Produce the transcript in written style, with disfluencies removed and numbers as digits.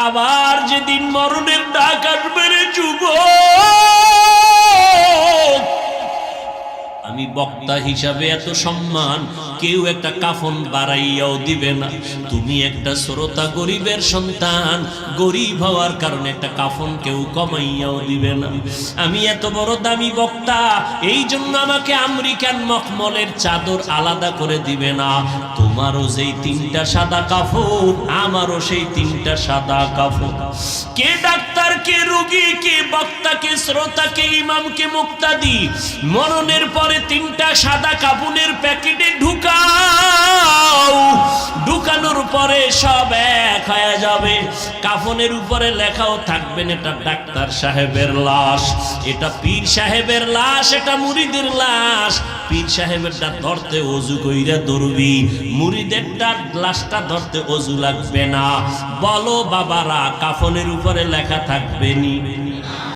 আবার যেদিন মরণের ডাক আসবে রে যুবক, আমি বক্তা হিসাবে এত সম্মান কেউ একটা কাফন বাড়াইয়াও দিবে না। তুমি একটা শ্রোতা, গরিবের সন্তান, গরিব হওয়ার কারণে একটা কাফন কেউ কমাইয়াও দিবে না। আমি এত বড় দামি বক্তা, এই জন্য আমাকে আমেরিকান মখমলের চাদর আলাদা করে দিবে না। তোমারও যেই তিনটা সাদা কাফন, আমারও সেই তিনটা সাদা কাফন। কে ডাক্তার, কে রোগী, কে বক্তা, কে শ্রোতা, কে ইমাম, কে মুক্তাদি, মরণের পরে তিনটা সাদা কাফনের প্যাকেটে ঢুকাও। ঢুকানোর পরে সব এক হয়ে যাবে। কাফনের উপরে লেখাও থাকবেন এটা ডাক্তার সাহেবের লাশ, এটা পীর সাহেবের লাশ, এটা মুরিদের লাশ। পীর সাহেবেরটা ধরতে ওযু কইরা ধরবি, মুরিদেরটা লাশটা ধরতে ওযু লাগবে না। বলো বাবারা, কাফনের উপরে লেখা থাকবে নি?